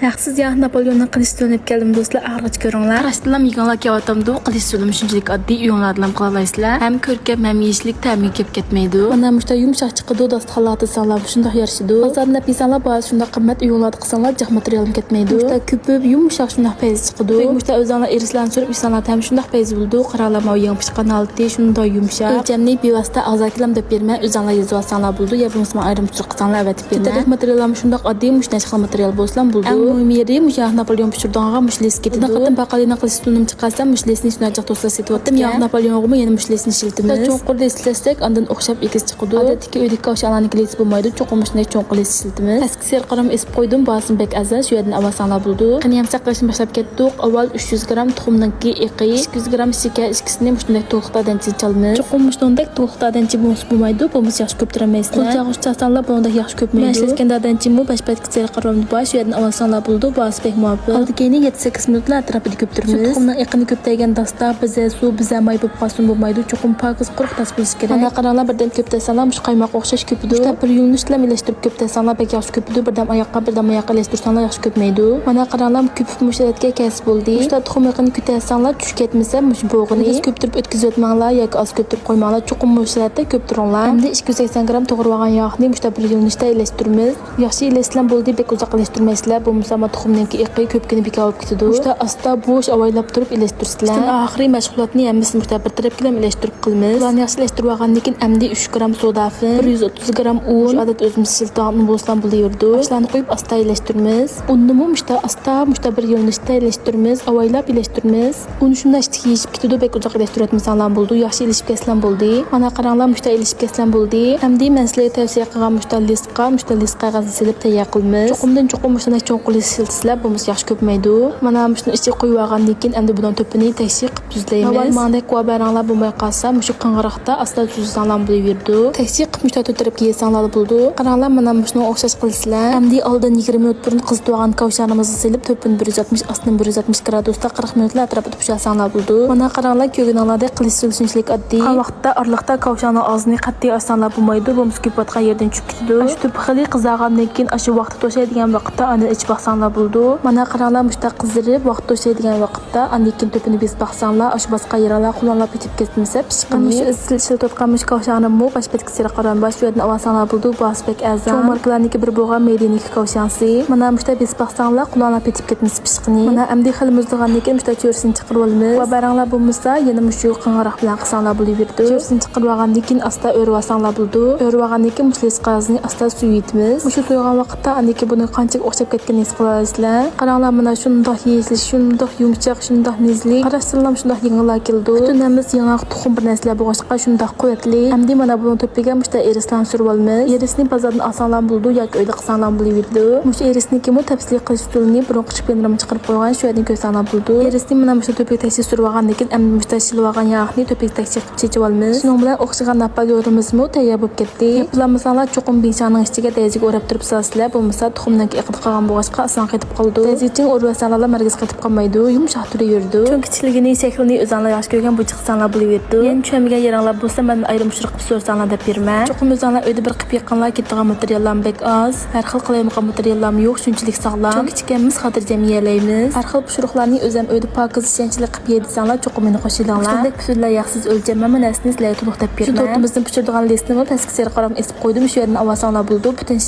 Yaxsiz ya Napoleon'un qilish so'nib keldim do'stlar, ag'rich ko'ringlar. Qarashdilar yig'inlar kelyaptimdi. Qilish so'lim shunchalik oddiy uyinglardan qilaolaysizlar. Ham ko'rkam, ham yeyishlik ta'min kelib ketmaydi. Mana mushta yumshoq chiqadi, dasturxonlarda sanlar shunday yarashidi. Bozorda pisanlar ba'zi shunday qimmat uyinglarda qilsanlar, jiq materialim ketmaydi. Mushta ko'pib yumshoq shunday payz chiqadi. Mushta o'zinglar irislarni surib insanlar ham shunday payz bo'ldi. Qaralama uying pishqan oldi, shunday yumshoq. O'lchamni bevosita og'zakilam deb bermay, o'zinglar yozib olsanlar bo'ldi. Ya bo'lmasa ayrim tushirib qilsanlar avatib bermay. Materialim shunday oddiy mushta chiqqan material bo'lsa bo'ldi. Meri mujah Napoleon pishirdiğinga müşles ketdi. Naqatim baqalina qilish tunum chiqarsa mushlesni sunajaq to'sla setib ya Napoleonga yana mushlesni shiltimiz. Cho'nqur deslasak, andan o'xshab ekiz chiqdi. Odatdagi uydagi kavshalarni qilib bo'lmaydi. Cho'qim shunday cho'nqur shiltimiz. Eski serqaram esib qo'ydim, basim bek azal shu yerdan avasanlar bo'ldi. Qani ham saqlashni boshlab ketdik. Avval 300 gram tuxumdan ki eqi, 200 gram shakar ikkisini shunday to'xtadan chalmiz. Cho'qim shunday to'xtadan bo'lmaydi. Bo'lmasa yaxshi ko'p tiramaysiz. Qo'lchag'ich chasanlar bunda yaxshi ko'pmaydi. Mashlaskandan chimmo bashbatki serqaram bosh shu yerdan avasanlar bo'ldi. Basbek muhabbat. Oldikeni 7-8 minutlar atrofida ko'ptiramiz. Tuxumdan eqini ko'ptaygan dasta, biza suv, biza may bo'lib qolsin bo'lmaydi. Cho'qim pokiz quruq tas bo'lishi kerak. Mana qaranglar, birdan ko'ptasalar, mush qaymoq o'xshash ko'pidi. Usta bir yulinishlar ilashtirib ko'ptasalar, bek yaxshi ko'pidi. Birdan oyoqqa ilashtirsanlar yaxshi ko'pmaydi. Mana qaranglar, ko'pib musharatga kas bo'ldi. Usta tuxum eqini ko'tasanlar, tush ketmasa, mush bo'g'ini ko'ptirib o'tkazib o'tmanglar yoki oz ko'ptirib qo'ymanglar. Cho'qim musharatda ko'ptiringlar. Endi 280 gram to'g'rilgan yog'ni mushta bir yulinishda ilashtiramiz. Yaxshi ilashtirgan bo'ldi, bek uzoq ilashtirmaysizlar. Bo'lmasa tuxumniki eqi ko'pgina beka olib ketadi. Usta asta bo'sh avaylab turib ilashtirsizlar. Oxiriy mashg'ulotni hammasini mushta bir tarafga ham ilashtirib qilamiz. Ularni yaxshi ilashtirib olgandan keyin amdi 3 gram sodafin, 130 gram un, odat o'zimiz shiltoqni bo'lsam bo'laverdi. Ashlarni qo'yib asta ilashtiramiz. Unni mushta asta bir yo'nalishda ilashtiramiz, avaylab ilashtiramiz. Uni shunday yeyishib ketadi, bek uzoq ilashtirayotmasanlar bo'ldi. Yaxshi ilishib keslan bo'ldi. Mana qaranglar, mushta ilishib keslan bo'ldi. Amdi men sizlarga tavsiya qilgan mushta liska qog'oz silib tayyor qilamiz. Cho'qimdan mushta cho'nquli siltisizlar, bo'lmasa yaxshi ko'pmaydi. Mana shuni ichiga qo'yib olgandan keyin endi bundan to'pini tekshir qilib tuzlaymiz. Avval mana qo'ybaranglar bo'lmay qolsa, mushu qing'iriqda asta tuzsanlar bo'laverdi. Tekshir qilib mushta to'tirib yesanlar bo'ldi. Qaranglar, mana shuni o'xshash qilsizlar. Endi oldin 20 minut burun qizib olgan kavshanimizni silib, to'pini 160, ostini 160 gradusda 40 minutlar atrofida pishirsanlar bo'ldi. Mana qaranglar, ko'rganinglarda qilish shunchalik oddiy. Har vaqtda orliqda kavshanning og'zini qat'iy ochsanlar bo'lmaydi, bo'lmasa ko'patgan yerdan tushib ketadi. Shu to'p xili qizargandan keyin shu vaqtda to'shaydigan vaqtda ani ichib baxsanlar bo'ldi. Mana qaranglar, mushta qizdirib vaqt to'shaydigan vaqtda andikin to'pini besib baxsanlar, shu boshqa yerlar qo'llanib ketib ketmasa pishqini. Shu izchil ishlatayotgan kavshanim bu bashbatga sira qaram bosh yerdan avasanlar bo'ldi. Basbek azam. Cho'ng markalarniki bir bo'lgan meydiniki kavshansi. Mana mushta besib baxsanlar qo'llanib ketib ketmasa pishqini. Mana amdi xilimiz degandan keyin mushta cho'rsini chiqarib olamiz. Va baranglar bo'lmasa, yana mushu qing'iriq bilan qilsanlar bo'laverdi. Cho'rsini chiqarib olgandan keyin asta o'rib olsanlar bo'ldi. O'rib olgandan keyin mushlis qog'ozni asta suyitmiz. Mushu so'ygan vaqtda andiki buni qancha o'xshab ketganini his qilasizlar. Qaranglar, mana shundoq yeyishli, shundoq yumshoq, shundoq mizli. Qarashtirlar, shundoq yengillar keldi. Butunimiz yangi tuxum bir narsalar bo'lg'ashqa shundoq quvvatli. Endi mana buni to'piga mushta erisdan surib olamiz. Erisni bozordan olsanlar bo'ldi yoki uyda qilsanlar bo'laverdi. Mushu erisniki tafsili qilish usulini burun qishib chiqarib qo'ygan, shu yerdan ko'rsanlar bo'ldi. Erisni mana mushta to'piga tekshir surib olgandan keyin endi mushta shilib olgan yog'ni to'piga tekshir qilib chechib olamiz. Shuning bilan o'xshagan Napoleonimizmi tayyor bo'lib ketdi. Yapılanmasanlar cho'qim binshaning ichiga daziga o'rab turib so'sizlar, bo'lmasa tuxumdan eqib qolgan bo'g'ashqa oson qetib qoldi. Dazichin o'rvasanlar marg'iz qetib qolmaydi, yumshoq turaverdi. Chunki kichikligini, shaklini o'zinglar yaxshi ko'rgan bu chiqsanlar bo'laverdi. Men tushunmagan yeringlar bo'lsa, men ayrim tushirib qilib so'rsanlar deb berma. Cho'qim o'zinglar uyda bir qilib yiqqanlar ketgan materiallar bek oz, har xil qilayotgan materiallar yo'q, shunchalik sog'lom. Chunki kichikamiz xotirjam yeyalaymiz. Har xil pishiriqlarni o'zim uyda pokiz ishonchli qilib yeydisanlar, cho'qim meni qo'shilinglar. Shunday pishirlar yaxsiz o'lcham, mana narsani sizlarga to'xtab berma. Shu to'timizni pishirdigan listni pastga serqaram esib qo'ydim, shu yerdan avasanlar bo'ldi. Butun